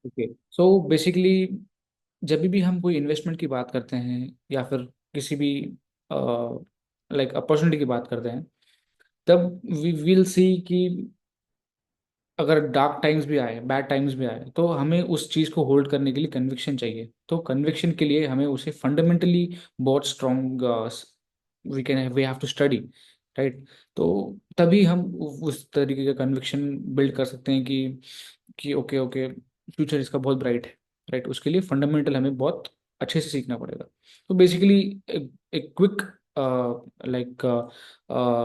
Okay. So basically जब भी हम कोई इन्वेस्टमेंट की बात करते हैं या फिर किसी भी लाइक अपॉर्चुनिटी की बात करते हैं, तब वी विल सी कि अगर डार्क टाइम्स भी आए, बैड टाइम्स भी आए, तो हमें उस चीज़ को होल्ड करने के लिए कन्विक्शन चाहिए। तो कन्विक्शन के लिए हमें उसे फंडामेंटली बहुत strong we have to study, right. तो तभी हम उस तरीके का कन्विक्शन बिल्ड कर सकते हैं कि ओके ओके, फ्यूचर इसका बहुत ब्राइट है, राइट। उसके लिए फंडामेंटल हमें बहुत अच्छे से सीखना पड़ेगा। तो बेसिकली एक quick like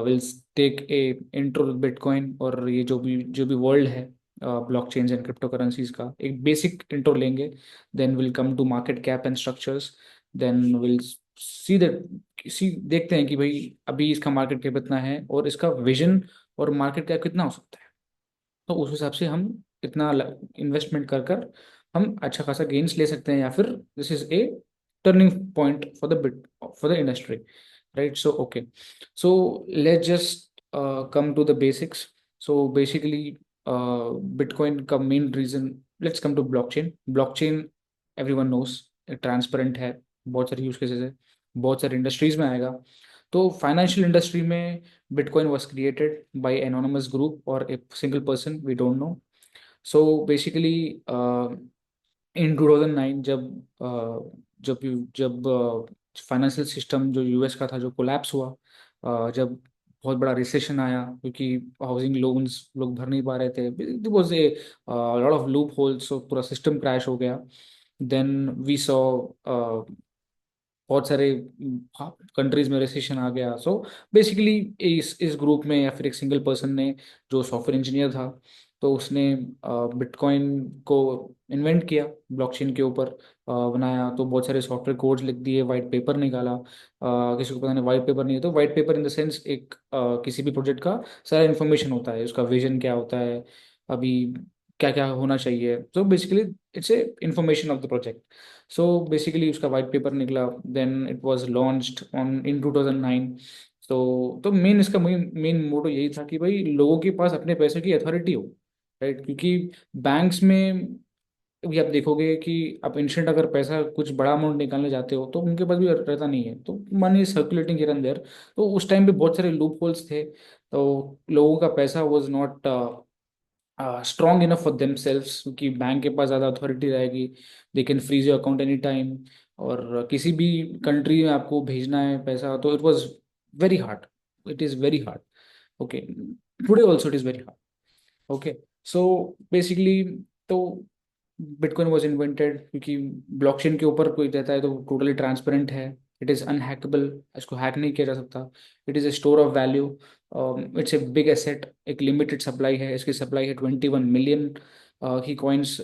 will take a intro bitcoin, और ये जो भी वर्ल्ड है ब्लॉकचेन्स एंड क्रिप्टो करेंसीज का एक बेसिक इंट्रो लेंगे। Then will come to market cap and structures. Then will see that see देखते हैं कि भाई अभी इसका मार्केट कैप कितना है और इसका विजन और मार्केट कैप कितना हो सकता है। तो उस हिसाब से हम इतना इन्वेस्टमेंट कर कर हम अच्छा खासा गेन्स ले सकते हैं, या फिर this is a turning point for the bit for the industry, right. So okay, so let's just come to the basics. So basically bitcoin का main reason, let's come to blockchain. Blockchain everyone knows transparent है, बहुत सारे use cases है, बहुत सारे industries में आएगा। तो फाइनेंशियल इंडस्ट्री में Bitcoin was created by anonymous group or a single person, we don't know. So basically, in 2009 जब जब फाइनेंशियल सिस्टम जो यूएस का था जो कोलैप्स हुआ, जब बहुत बड़ा रिसेशन आया क्योंकि हाउसिंग लोन्स लोग भर नहीं पा रहे थे, there was a lot of loopholes, so पूरा सिस्टम क्रैश हो गया। देन वी सॉ बहुत सारे कंट्रीज में रिसेशन आ गया। सो बेसिकली इस ग्रुप में या फिर एक सिंगल पर्सन ने, जो सॉफ्टवेयर इंजीनियर था, तो उसने बिटकॉइन को इन्वेंट किया, ब्लॉकचेन के ऊपर बनाया। तो बहुत सारे सॉफ्टवेयर कोड्स लिख दिए, वाइट पेपर निकाला। किसी को पता नहीं वाइट पेपर नहीं है, तो white paper in the sense एक किसी भी प्रोजेक्ट का सारा इन्फॉर्मेशन होता है, उसका विजन क्या होता है, अभी क्या क्या होना चाहिए। तो basically it's a information of the project. So basically उसका वाइट पेपर निकला, then it was launched on in 2009। तो मेन इसका मेन मेन मोटो यही था कि भाई लोगों के पास अपने पैसे की अथॉरिटी हो, राइट। क्योंकि बैंक्स में भी आप देखोगे कि आप इंस्टेंट अगर पैसा कुछ बड़ा अमाउंट निकालने जाते हो तो उनके पास भी रहता नहीं है, तो money circulating here and there. तो उस टाइम पे बहुत सारे लूप होल्स थे, तो लोगों का पैसा was not strong enough for themselves, क्योंकि बैंक के पास ज़्यादा अथॉरिटी रहेगी, they can freeze your account any time. और किसी भी कंट्री में आपको भेजना है पैसा, तो it was very hard, it is very hard. Okay, today also it is very hard. Okay, so basically, तो बिटकॉइन वॉज इन्वेंटेड क्योंकि ब्लॉकचेन के ऊपर कोई रहता है तो टोटली ट्रांसपेरेंट है, इट इज़ अनहैकेबल, इसको हैक नहीं किया जा सकता। It is a store of value, it's a big asset, एक लिमिटेड सप्लाई है, इसकी सप्लाई है 21 मिलियन की कॉइन्स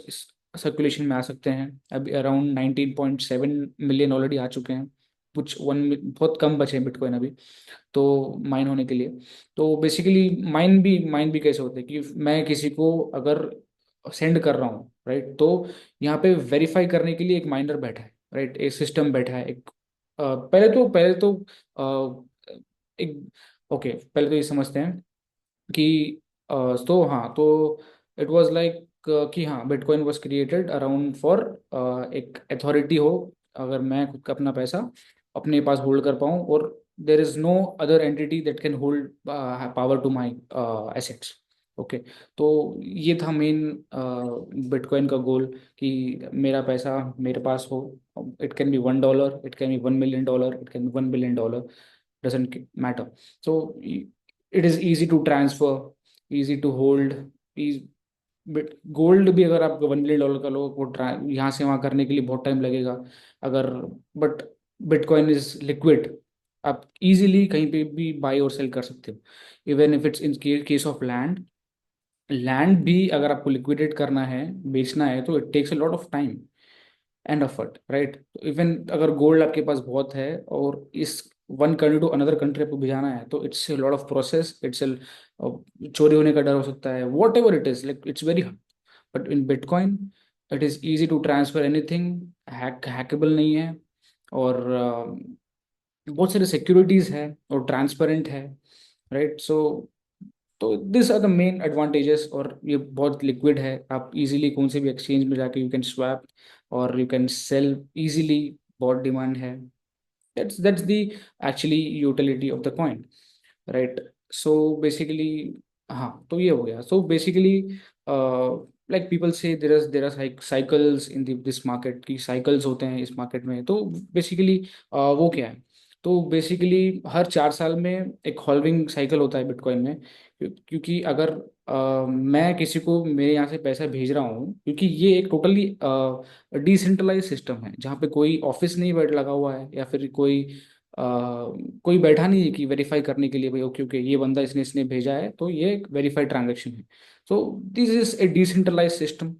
सर्कुलेशन में आ सकते हैं। अभी अराउंड 19.7 मिलियन ऑलरेडी आ चुके हैं, कुछ वन बहुत कम बचे हैं बिटकॉइन अभी तो माइन होने के लिए। तो बेसिकली माइन भी कैसे होते हैं कि मैं किसी को अगर सेंड कर रहा हूँ, राइट, तो यहाँ पे वेरीफाई करने के लिए एक माइनर बैठा है, राइट, एक सिस्टम बैठा है, एक पहले तो एक ओके, पहले तो ये समझते हैं कि तो हाँ, तो इट वाज लाइक कि हाँ, bitcoin was created around for एक अथॉरिटी हो, अगर मैं खुद का अपना पैसा अपने पास होल्ड कर पाऊँ, और there is no other entity that can hold power to my assets. Okay, तो ये था मेन बिटकॉइन का गोल, कि मेरा पैसा मेरे पास हो। It can be $1, it can be $1 million, it can be $1 billion, doesn't matter. So it is easy to transfer, easy to hold, but gold भी अगर आप $1 मिलियन का लो, वो यहाँ से वहाँ करने के लिए बहुत टाइम लगेगा अगर, बट बिटकॉइन इज लिक्विड, आप इजीली कहीं पे भी बाई और सेल कर सकते हो। Even if it's in case of land, land भी अगर आपको लिक्विडेट करना है, बेचना है, तो it takes a lot of time and effort, right. Even अगर गोल्ड आपके पास बहुत है और इस one country to another country आपको भिजाना है, तो it's a lot of process, it's चोरी होने का डर हो सकता है, whatever it is, like it's very hard. But in bitcoin it is easy to transfer anything, hackable नहीं है, और बहुत सारी सिक्योरिटीज है और ट्रांसपेरेंट है, राइट। सो तो this are the main advantages. और ये बहुत लिक्विड है, आप इजीली कौन से भी एक्सचेंज में जाके यू कैन स्वैप और यू कैन सेल इजीली, बहुत डिमांड है। that's the actually utility of the coin, right? So basically, हाँ, तो ये हो गया। so basically like people say there are cycles in this market, की cycles होते हैं इस मार्केट में। तो basically वो क्या है, तो बेसिकली हर 4 साल में एक हॉल्विंग साइकिल होता है बिटकॉइन में। क्योंकि अगर मैं किसी को मेरे यहाँ से पैसा भेज रहा हूँ, क्योंकि ये एक टोटली डिसेंट्रलाइज सिस्टम है जहाँ पे कोई ऑफिस नहीं बैठ लगा हुआ है, या फिर कोई बैठा नहीं है कि वेरीफाई करने के लिए भाई ओके ओके ये बंदा इसने इसने भेजा है तो ये एक वेरीफाइड ट्रांजेक्शन है। So this is a decentralize system,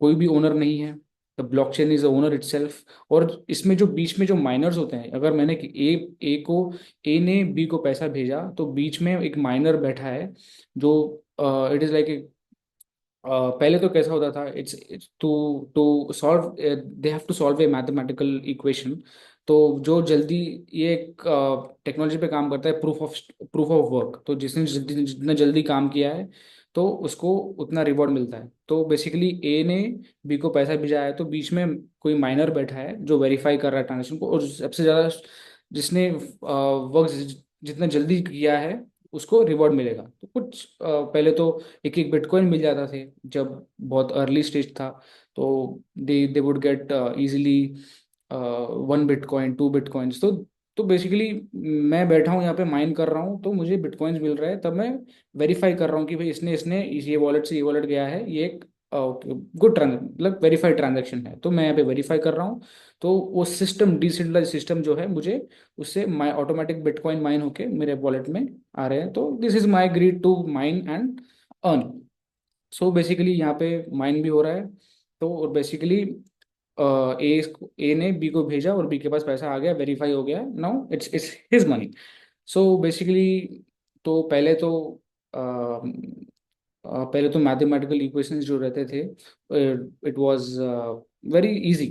कोई भी ओनर नहीं है। The blockchain is owner itself. और इसमें जो बीच में जो माइनर्स होते हैं, अगर मैंने कि ए ने बी को पैसा भेजा तो बीच में एक माइनर बैठा है जो इट इज लाइक पहले तो कैसा होता था, it's to to solve, they have to solve a mathematical equation. तो जो जल्दी, ये एक टेक्नोलॉजी पे काम करता है, प्रूफ ऑफ वर्क। तो जिसने जितना जल्दी काम किया है तो उसको उतना रिवॉर्ड मिलता है। तो बेसिकली ए ने बी को पैसा भेजा है तो बीच में कोई माइनर बैठा है जो वेरीफाई कर रहा है ट्रांजेक्शन को, और सबसे ज़्यादा जिसने वर्क जितना जल्दी किया है उसको रिवॉर्ड मिलेगा। तो कुछ पहले तो एक एक बिटकॉइन मिल जाता थे जब बहुत अर्ली स्टेज था। तो they would get easily 1 bitcoin 2 bitcoins. तो बेसिकली मैं बैठा हूँ यहाँ पे माइन कर रहा हूँ तो मुझे बिटकॉइंस मिल रहा है, तब मैं वेरीफाई कर रहा हूँ कि भाई इसने इसने ये वॉलेट से ये वॉलेट गया है, ये एक गुड मतलब वेरीफाइड ट्रांजेक्शन है, तो मैं यहाँ पे वेरीफाई कर रहा हूँ। तो वो सिस्टम, डिसेंट्रलाइज सिस्टम जो है, मुझे उससे माई ऑटोमेटिक बिटकॉइन माइन होके मेरे वॉलेट में आ रहे हैं। तो this is my greed to mine and earn. So basically यहाँ पे माइन भी हो रहा है। तो और बेसिकली ए ने बी को भेजा और बी के पास पैसा आ गया, वेरीफाई हो गया, now it's his money. So basically, तो पहले तो मैथमेटिकल इक्वेशंस जो रहते थे, it was very easy.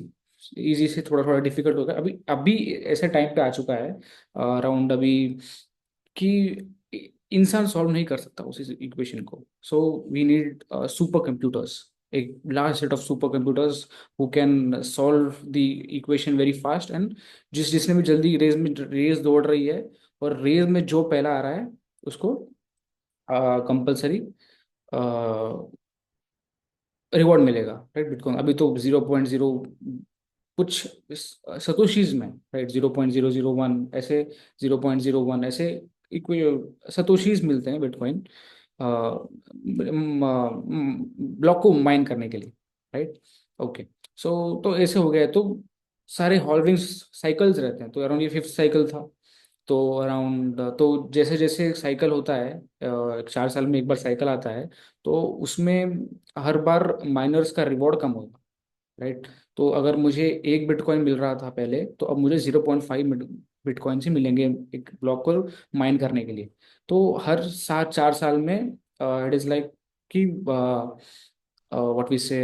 Easy से थोड़ा थोड़ा डिफिकल्ट हो गया। अभी अभी ऐसे टाइम पे आ चुका है अराउंड अभी कि इंसान सॉल्व नहीं कर सकता उस इक्वेशन को। So we need super computers, एक large set of super computers who can solve the equation very fast. And जिसने भी जल्दी रेस दौड़ रही है और रेस में जो पहला आ रहा है उसको कंपल्सरी रिवॉर्ड मिलेगा, राइट? बिटकॉइन अभी तो 0.0 कुछ सतोशीज में, राइट, 0.001 ऐसे, 0.01 ऐसे सतोशीज मिलते हैं बिटकॉइन ब्लॉक को माइन करने के लिए, राइट? ओके। सो तो ऐसे हो गया। तो सारे हॉल्विंग साइकिल्स रहते हैं, तो अराउंड ये फिफ्थ साइकिल था। तो अराउंड, तो जैसे जैसे साइकिल होता है 4 साल में एक बार साइकिल आता है, तो उसमें हर बार माइनर्स का रिवॉर्ड कम होगा, राइट? तो अगर मुझे 1 बिटकॉइन मिल रहा था पहले, तो अब मुझे 0.5 बिटकॉइन से मिलेंगे एक ब्लॉक को माइन करने के लिए। तो हर 4 साल में इट इज़ लाइक कि व्हाट वी से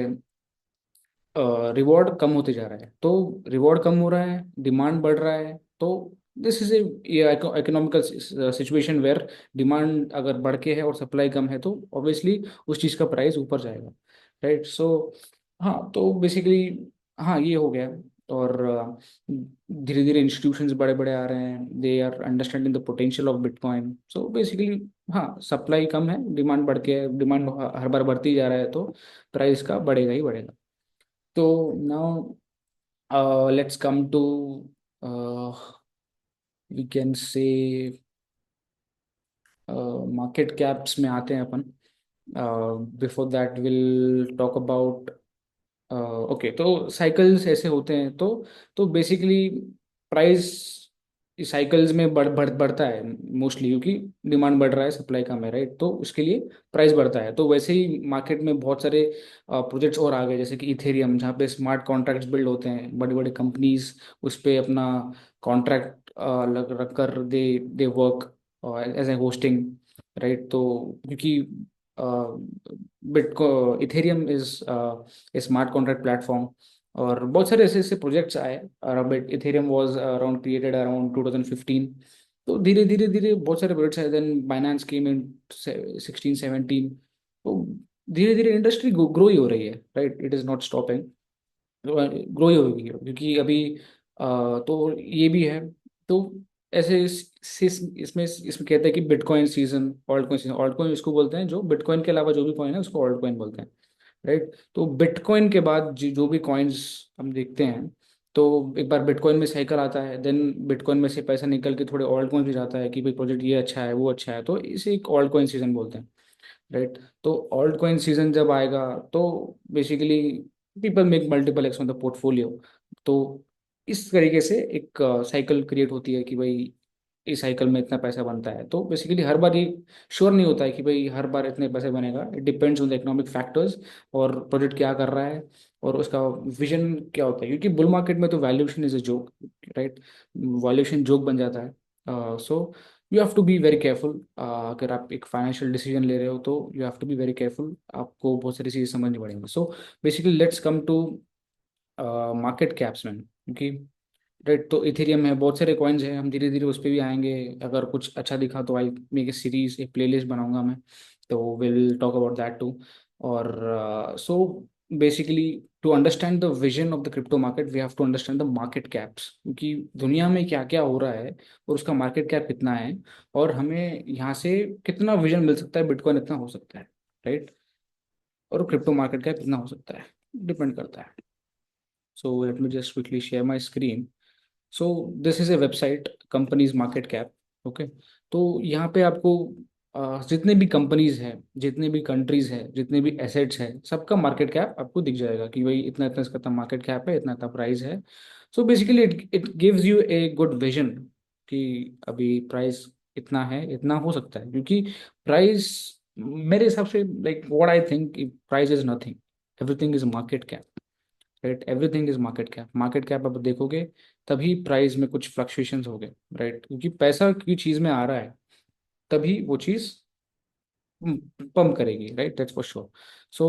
रिवॉर्ड कम होते जा रहा है। तो रिवॉर्ड कम हो रहा है, डिमांड बढ़ रहा है। तो this is a economical situation where demand अगर बढ़ के है और सप्लाई कम है तो ऑब्वियसली उस चीज़ का प्राइस ऊपर जाएगा, राइट? सो हाँ, तो बेसिकली हाँ, ये हो गया। और धीरे धीरे इंस्टीट्यूशंस बड़े बड़े आ रहे हैं, they are understanding the potential of bitcoin. So basically हाँ, सप्लाई कम है, डिमांड बढ़ के, डिमांड हर बार बढ़ती जा रहा है तो प्राइस का बढ़ेगा ही बढ़ेगा। तो now let's come to uh, we can say market caps में आते हैं अपन। Before that will talk about, okay, तो साइकिल्स ऐसे होते हैं। तो बेसिकली प्राइस साइकिल्स में बढ़ता है मोस्टली, क्योंकि डिमांड बढ़ रहा है, सप्लाई कम है, राइट? तो उसके लिए प्राइस बढ़ता है। तो वैसे ही मार्केट में बहुत सारे प्रोजेक्ट्स और आ गए, जैसे कि इथेरियम, जहाँ पे स्मार्ट कॉन्ट्रैक्ट्स बिल्ड होते हैं, बड़ी बड़ी कंपनीज उस पे अपना कॉन्ट्रैक्ट रख कर they work as a hosting, right? तो क्योंकि बिटको Ethereum is a smart contract platform, और बहुत सारे ऐसे ऐसे प्रोजेक्ट्स आए। Ethereum was around created around 2015। तो धीरे धीरे धीरे बहुत सारे प्रोजेक्ट्स आए, देन बाइनेंस केम इन 16-17। तो धीरे धीरे इंडस्ट्री ग्रो ही हो रही है, right, it is not stopping, grow ही होगी क्योंकि अभी तो ये भी है। तो ऐसे इसमें इसमें कहते हैं कि bitcoin season, alt coin season, alt coin इसको बोलते हैं जो बिटकॉइन के अलावा जो भी कॉइन है उसको ऑल्ट कॉइन बोलते हैं, राइट। तो बिटकॉइन के बाद जो भी कॉइन्स हम देखते हैं, तो एक बार बिटकॉइन में साइकिल आता है, देन बिटकॉइन में से पैसा निकल के थोड़े ऑल्ट कॉइन भी जाता है कि भाई प्रोजेक्ट ये अच्छा है वो अच्छा है, तो इसे एक ऑल्ट कॉइन सीजन बोलते हैं, राइट। तो ऑल्ट कॉइन सीजन जब आएगा तो basically people make multiple x on the portfolio. तो इस तरीके से एक साइकिल क्रिएट होती है कि भाई इस साइकिल में इतना पैसा बनता है। तो बेसिकली हर बार ये श्योर नहीं होता है कि भाई हर बार इतने पैसे बनेगा, it depends on the economic factors और प्रोजेक्ट क्या कर रहा है और उसका विजन क्या होता है, क्योंकि बुल मार्केट में तो valuation is a joke, right, valuation joke बन जाता है। So you have to be very careful. अगर आप एक फाइनेंशियल डिसीजन ले रहे हो तो you have to be very careful, आपको बहुत सारी चीज़ें समझनी पड़ेंगी। So basically let's come to market caps में, क्योंकि राइट, तो इथेरियम है, बहुत सारे कॉइन्स हैं, हम धीरे धीरे उस पर भी आएंगे। अगर कुछ अच्छा दिखा तो आई मेक ए सीरीज, एक प्लेलिस्ट बनाऊंगा मैं, तो will talk about that too. और so basically to understand the vision of the crypto market we have to understand the market caps, क्योंकि दुनिया में क्या क्या हो रहा है और उसका मार्केट कैप कितना है, और हमें यहाँ से कितना विजन मिल सकता है, बिटकॉइन इतना हो सकता है, राइट, और क्रिप्टो मार्केट कैप इतना हो सकता है, डिपेंड करता है। So let me just quickly share my screen. So this is A website, companies market cap, okay. तो यहाँ पे आपको जितने भी कंपनीज हैं, जितने भी कंट्रीज हैं, जितने भी एसेट्स हैं, सबका मार्केट कैप आपको दिख जाएगा कि भाई इतना इतना इसका मार्केट कैप है, इतना इतना प्राइस है। सो basically it it gives U a good vision कि अभी प्राइस इतना है, इतना हो सकता है, क्योंकि प्राइस मेरे हिसाब से like what I think, price is nothing, everything is market cap, right, everything is market cap. Market cap आप देखोगे तभी प्राइस में कुछ फ्लक्चुएशंस हो गए, राइट, क्योंकि पैसा की चीज में आ रहा है तभी वो चीज पंप करेगी, right, that's for sure. So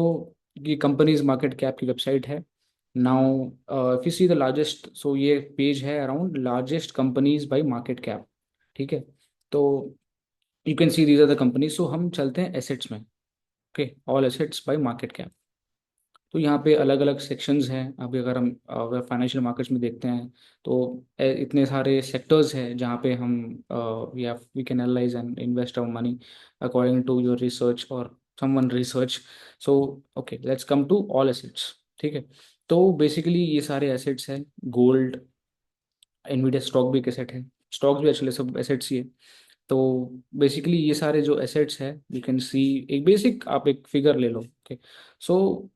ये कंपनीज मार्केट कैप की वेबसाइट है। Now if you see the largest, so ये पेज है around largest companies by market cap, ठीक है। तो you can see these are the companies. So हम चलते हैं एसेट्स में, okay, all assets by market cap. तो यहाँ पे अलग अलग सेक्शंस हैं। अभी अगर हम अगर फाइनेंशियल मार्केट्स में देखते हैं तो इतने सारे सेक्टर्स हैं जहाँ पे हम we can analyze and invest our money according to your research और someone research. So okay, let's come to all assets, ठीक है। तो बेसिकली ये सारे एसेट्स हैं। गोल्ड, एनवीडिया स्टॉक भी एक एसेट है, स्टॉक्स भी एक्चुअली सब एसेट्स ही है। तो बेसिकली ये सारे जो एसेट्स है, यू कैन सी, एक बेसिक आप एक फिगर ले लो, okay. So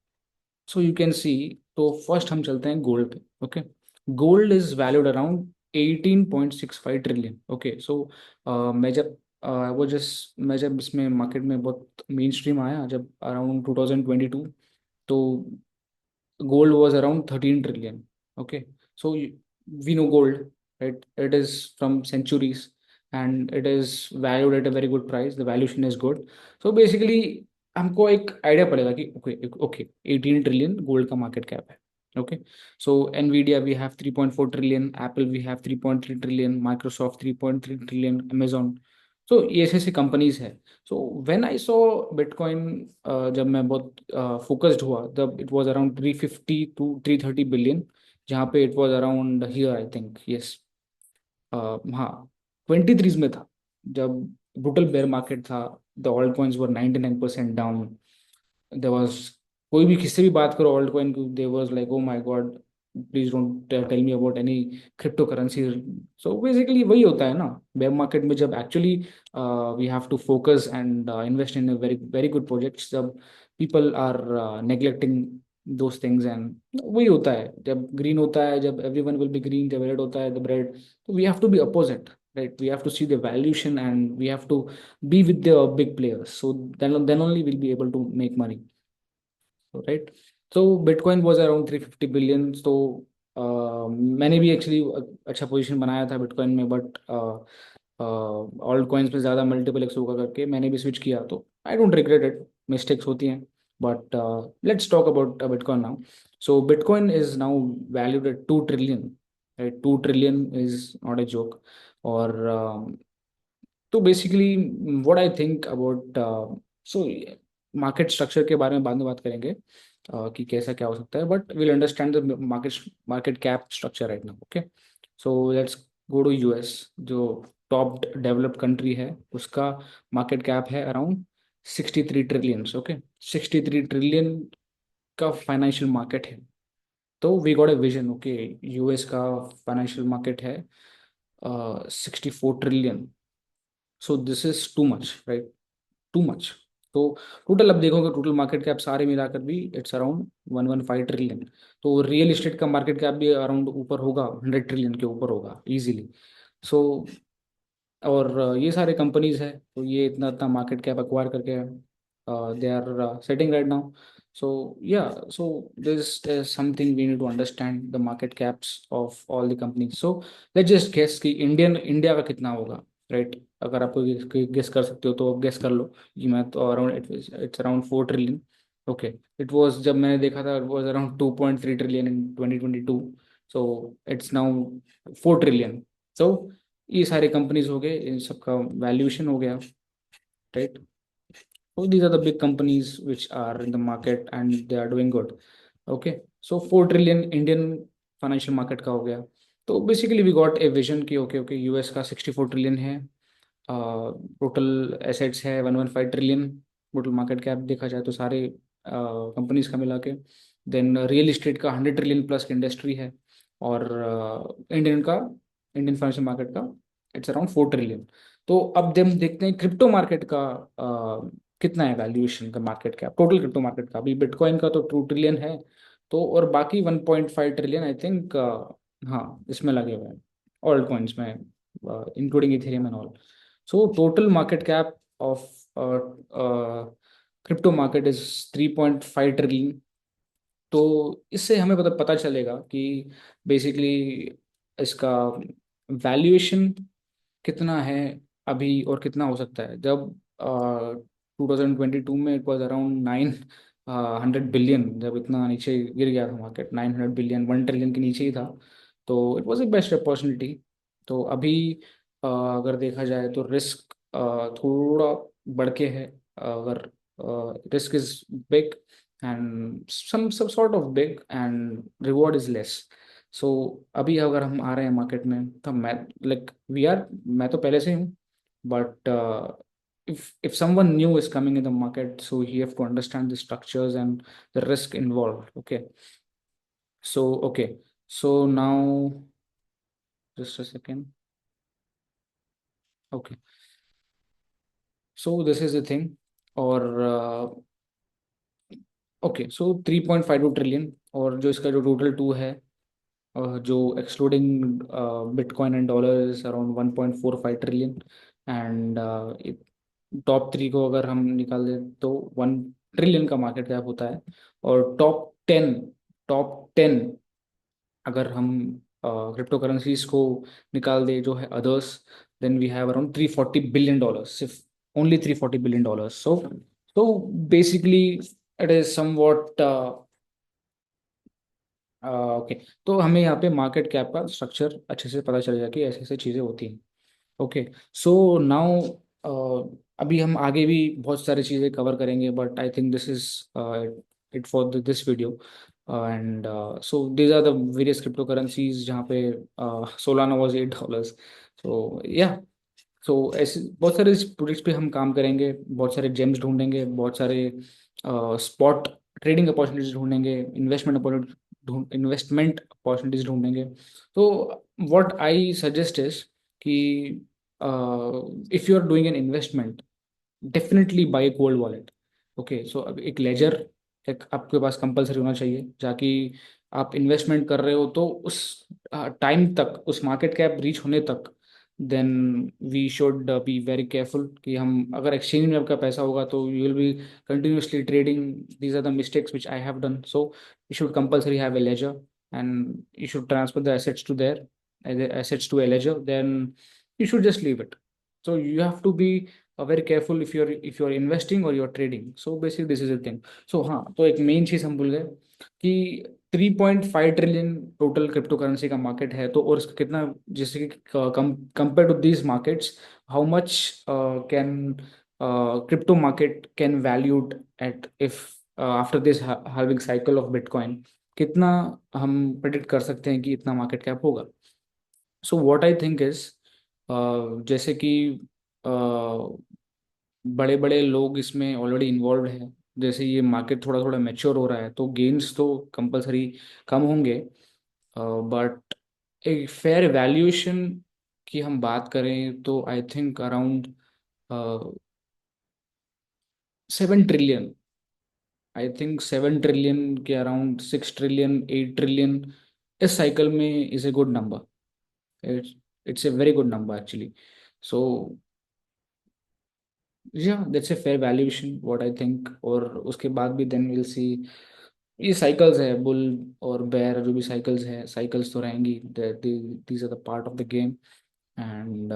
so you can see, तो फर्स्ट हम चलते हैं गोल्ड पे, okay. Gold is valued around 18.65 trillion, okay. So मैं जब वो जस्ट मैं जब इसमें मार्केट में बहुत मेन स्ट्रीम आया जब अराउंड 2022, तो gold was around 13 trillion, okay. So we know gold, right, it is from centuries and it is valued at a very good price, the valuation is good. So basically हमको एक idea पड़ेगा कि okay okay 18 trillion gold का market cap है, okay. So Nvidia we have 3.4 trillion, Apple we have 3.3 trillion, Microsoft 3.3 trillion, Amazon. So ये ऐसे companies है। So when I saw bitcoin, जब मैं बहुत फोकस्ड हुआ तब it was around 350 to 330 billion, जहाँ पे it was around here I think, yes, हाँ, 23 में था जब ब्रूटल बेयर मार्केट था। The alt coins were 99% down. There was, कोई भी किससे भी बात करो ऑल्ट कॉइन को, they was like oh my god, please don't tell me about any crypto currency. So basically वही होता है ना बेयर मार्केट में, जब actually we have to focus and invest in very very good projects, जब people are neglecting those things, and वही होता है जब ग्रीन होता है, जब एवरीवन विल बी ग्रीन, जब रेड होता है द रेड। तो we have to be opposite, right, we have to see the valuation and we have to be with the big players, so then only we'll be able to make money, right. So bitcoin was around 350 billion, तो मैंने भी actually अच्छा position बनाया था bitcoin में, but alt coins में ज़्यादा multiple x होगा करके मैंने भी स्विच किया, तो I don't regret it, mistakes होती हैं। But let's talk about bitcoin now. So bitcoin is now valued at 2 trillion, right, 2 trillion is not a joke. और तो basically what I think about, so market structure के बारे में बाद में बात करेंगे, कि कैसा क्या हो सकता है, but will understand the market market cap structure right now. Okay, so let's go to US, जो टॉप डेवलप्ड कंट्री है, उसका मार्केट कैप है अराउंड 63 ट्रिलियन। ओके, 63 ट्रिलियन का फाइनेंशियल मार्केट है। तो we got a vision. Okay, US का financial market है 64 trillion. So this is too much, right, too much. तो टोटल अब देखोगे, टोटल मार्केट कैप सारे मिलाकर भी इट्स अराउंड 115 ट्रिलियन। तो रियल एस्टेट का मार्केट कैप भी अराउंड ऊपर होगा, 100 ट्रिलियन के ऊपर होगा इजीली। सो और ये सारे कंपनीज है, तो ये इतना इतना मार्केट कैप एक्वायर करके they are setting right now. So yeah, so this is something we need to understand the market caps of all the companies. So let's just guess कि इंडिया का कितना होगा, राइट। अगर आपको guess कर सकते हो तो गेस कर लो। कि मैं तो around it's around 4 trillion. Okay, it was, जब मैंने देखा था, it was around 2.3 trillion in 2022। So it's now 4 trillion. So ये सारे कंपनीज हो गए, इन सबका वैल्यूएशन हो गया, right. So these are the big companies which are in the market and they are doing good. Okay, so 4 trillion Indian financial market का हो गया। तो basically we got a vision की ओके ओके, यूएस का 64 trillion है, total assets है 115 trillion, total market cap देखा जाए तो सारे कंपनीज का मिला के। देन रियल इस्टेट का 100 ट्रिलियन प्लस की इंडस्ट्री है। और इंडियन फाइनेंशियल मार्केट का इट्स अराउंड 4 ट्रिलियन। तो अब हम देखते हैं क्रिप्टो मार्केट का कितना है वैल्यूएशन का, market cap total crypto market का। अभी बिटकॉइन का तो 2 ट्रिलियन है, तो और बाकी 1.5 ट्रिलियन आई थिंक, हाँ, इसमें लगे हुए हैं ऑल्ट कॉइन्स में, including Ethereum and all. So total market cap of crypto market is 3.5 trillion. तो इससे हमें पता पता चलेगा कि बेसिकली इसका वैल्यूएशन कितना है अभी और कितना हो सकता है। जब 2022 में इट वॉज अराउंड 900 बिलियन, जब इतना नीचे गिर गया था मार्केट, 900 बिलियन, 1 ट्रिलियन के नीचे ही था। तो it was a best opportunity. तो अभी अगर देखा जाए तो रिस्क थोड़ा बढ़ के है। अगर risk is big and some sort of big and reward is less. सो अभी अगर हम आ रहे हैं मार्केट में, तो मैं लाइक वी आर, मैं तो पहले से हूँ, but if someone new is coming in the market, so you have to understand the structures and the risk involved. Okay, so okay, so now just a second. Okay, so this is the thing, और okay, सो 3.52 trillion, और जो इसका जो total two है, जो excluding bitcoin and dollar is around 1.45 trillion. And top three को अगर हम निकाल दें तो 1 ट्रिलियन का मार्केट कैप होता है। और टॉप टेन अगर हम क्रिप्टो करेंसीज को निकाल दे जो है others, then we have around $340 billion, सिर्फ only $340 billion. So basically it is somewhat okay. तो हमें यहाँ पे मार्केट कैप का स्ट्रक्चर अच्छे से पता चलेगा कि ऐसे ऐसे चीज़ें होती हैं। ओके, सो नाउ अभी हम आगे भी बहुत सारी चीज़ें कवर करेंगे, but I think this is it for this video. And so these are the various crypto currencies जहाँ पे सोलाना वॉज $8। सो या, सो ऐसे बहुत सारे प्रोजेक्ट्स पे हम काम करेंगे, बहुत सारे जेम्स ढूंढेंगे, बहुत सारे स्पॉट ट्रेडिंग अपॉर्चुनिटीज ढूंढेंगे, इन्वेस्टमेंट अपॉर्चुनिटीज ढूंढेंगे। तो व्हाट आई सजेस्ट इज कि if you are doing an investment, definitely buy gold wallet. Okay, so अब एक लेजर एक आपके पास कंपलसरी होना चाहिए, जाकि आप इन्वेस्टमेंट कर रहे हो तो उस टाइम तक, उस मार्केट कैप रीच होने तक, then we should be very careful कि हम, अगर एक्सचेंज में आपका पैसा होगा तो you will be continuously trading. These are the mistakes which I have done. So you should compulsory have a ledger and you should transfer the assets to there, assets to a ledger, then you should just leave it. So you have to be very careful if you are investing और you are trading. So basically this is the thing. So हाँ, तो एक main चीज हम भूल गए कि 3.5 trillion total crypto currency का मार्केट है. तो और इसका कितना, जैसे कि compare to these markets, how much can crypto market can valued at if after this halving cycle of bitcoin, कितना हम प्रेडिक्ट कर सकते हैं कि इतना मार्केट कैप होगा. सो व्हाट आई थिंक इज, जैसे कि बड़े बड़े लोग इसमें ऑलरेडी इन्वॉल्व हैं, जैसे ये मार्केट थोड़ा थोड़ा मैच्योर हो रहा है तो गेन्स तो कंपलसरी कम होंगे. बट एक फेयर वैल्यूएशन की हम बात करें तो I think around 7 trillion. I think 7 trillion के अराउंड, 6 ट्रिलियन, 8 ट्रिलियन इस साइकिल में is a good number. It's it's a very good number actually. So yeah that's a fair valuation what I think. और उसके बाद भी then will सी, ये cycles है, bull और बेयर, जो भी साइकिल्स है, साइकिल्स तो रहेंगी. These are the part of the game. And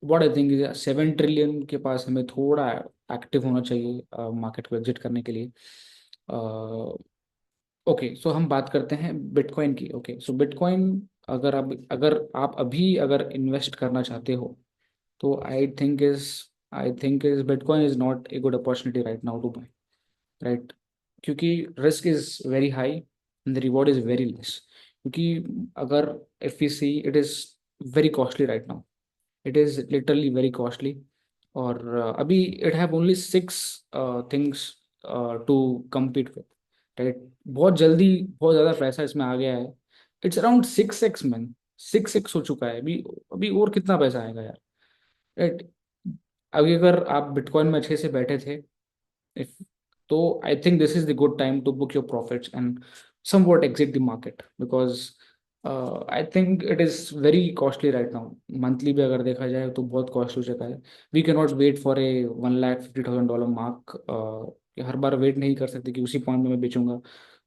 what I think is 7 trillion के पास हमें थोड़ा एक्टिव होना चाहिए मार्केट को एग्जिट करने के लिए. ओके, सो हम बात करते हैं बिटकॉइन की. ओके, सो बिटकॉइन, अगर आप अभी अगर इन्वेस्ट करना चाहते हो तो I think is bitcoin is not a good opportunity right now to buy. Right, क्योंकि risk is very high and the reward is very less. क्योंकि अगर if we see, it is very costly right now. It is literally very costly. और अभी it have only 6 things to compete with. Right, बहुत जल्दी बहुत ज़्यादा पैसा इसमें आ गया है. It's around 6x man, 6x हो चुका है अभी. अभी और कितना पैसा आएगा यार. राइट, अभी अगर आप बिटकॉइन में अच्छे से बैठे थे, if so, I think this is the good time to book your profits and somewhat exit the market, because I think it is very costly right now. Monthly भी अगर देखा जाए तो बहुत कॉस्ट हो चुका है. We can not wait for a $150,000 mark. हर बार वेट नहीं कर सकते कि उसी पॉइंट में मैं बेचूंगा.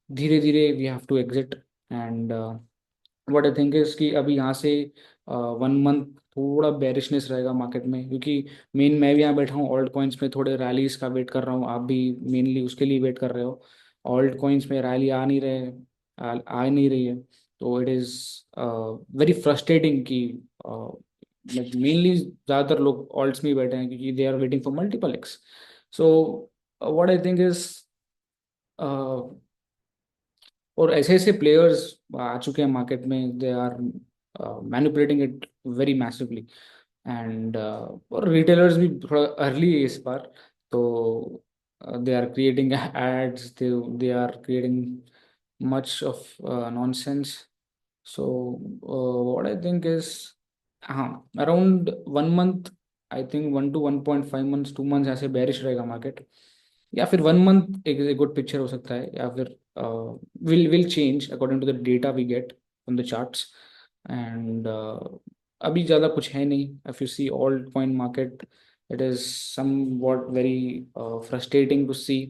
धीरे धीरे we have to exit. And what I think is कि अभी यहाँ से 1 मंथ थोड़ा बेरिशनेस रहेगा मार्केट में, क्योंकि मेन मैं भी यहाँ बैठा हूँ ऑल्ट कॉइन्स में, थोड़े रैलीज का वेट कर रहा हूँ. आप भी मेनली उसके लिए वेट कर रहे हो. ऑल्ट कॉइन्स में रैली आ नहीं रही है. तो इट इज़ वेरी फ्रस्ट्रेटिंग कि मेनली ज़्यादातर लोग ऑल्ट्स में ही बैठे हैं क्योंकि they are waiting for multiple x. So what I think is, और ऐसे ऐसे प्लेयर्स आ चुके हैं मार्केट में, they are manipulating it very massively. And और रिटेलर्स भी थोड़ा अर्ली है इस बार. तो they are creating ads, they are creating much of nonsense. So what I think is, हाँ, around 1 month, I think 1 to 1.5 months, 2 months ऐसे bearish रहेगा मार्केट. या फिर 1 मंथ एक गुड पिक्चर हो सकता है, या फिर will change according to the data we get from the charts. And अभी ज़्यादा कुछ है नहीं. If you see alt coin market, it is somewhat very frustrating to see.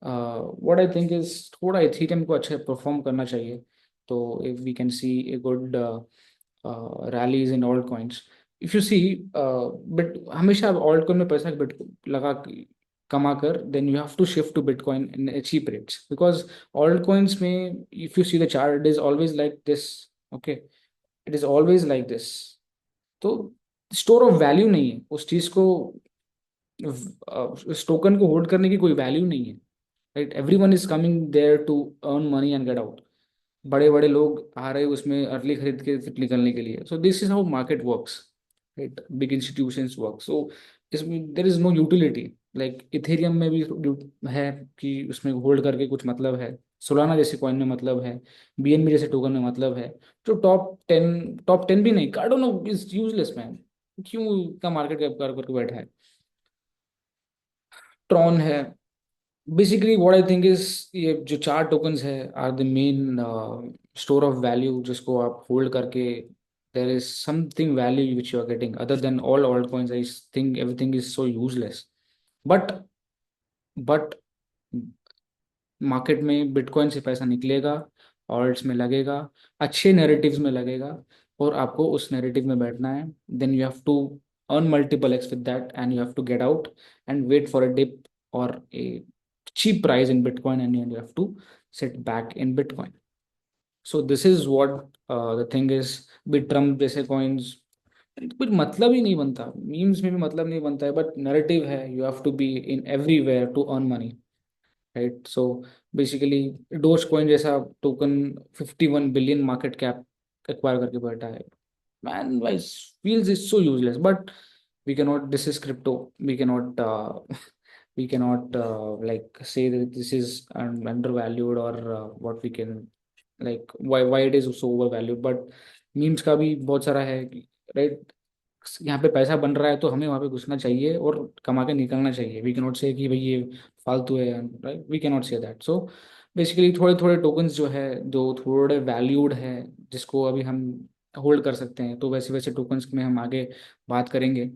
What I think is, थोड़ा इथीरियम को अच्छा perform करना चाहिए. तो if we can see a good rallies in alt coins. If you see, but हमेशा alt coin में पैसा बिट लगा कमा कर, then you have to shift to bitcoin in cheap rates, because alt coins में if you see the chart, it is always like this. Okay, it is always like this. तो store of value नहीं है उस चीज को. उस token को hold करने की कोई वैल्यू नहीं है. Right, everyone is coming there to earn money and get out. बड़े बड़े लोग आ रहे हैं उसमें अर्ली खरीद के फिर निकलने के लिए. So this is how market works. Right, big institutions work. So इसमें there is no utility. Like ethereum में भी है कि उसमें होल्ड करके कुछ मतलब है. सोलाना जैसे कॉइन में मतलब है. बीएनबी जैसे टोकन में मतलब है. जो टॉप टेन भी नहीं, कार्डोनो इज यूजलेस मैन. क्यों इतना मार्केट कैप कर करके बैठा है. ट्रॉन है. Basically what I think is, ये जो चार टोकन्स है are the main store of value, जिसको आप होल्ड करके there is something value which you are getting. Other than all alt coins, I think everything is so useless. But but market में bitcoin से पैसा निकलेगा, ult's में लगेगा, अच्छे नैरेटिव्स में लगेगा, और आपको उस नैरेटिव में बैठना है. Then you have to earn multiple x with that, and you have to get out and wait for a dip or a cheap price in Bitcoin, and you have to sit back in Bitcoin. So this is what the thing is. Bitrum जैसे coins कुछ मतलब ही नहीं बनता, memes में भी मतलब नहीं बनता है, बट नैरेटिव है, you have to be in everywhere to earn money, right? So basically doge coin जैसा token 51 billion market cap acquire करके बैठा है, man, I feels is so useless. But we cannot, this is crypto, we cannot we cannot like say that this is undervalued, or what we can, like why it is so overvalued. But memes का भी बहुत सारा है, right? यहाँ पे पैसा बन रहा है तो हमें वहाँ पे घुसना चाहिए और कमा के निकलना चाहिए। वी कैन नॉट से कि भाई ये फालतू है, right? We can not say that. So basically थोड़े थोड़े टोकन्स जो है, जो थोड़े वैल्यूड है, जिसको अभी हम होल्ड कर सकते हैं, तो वैसे वैसे टोकन्स में हम आगे बात करेंगे।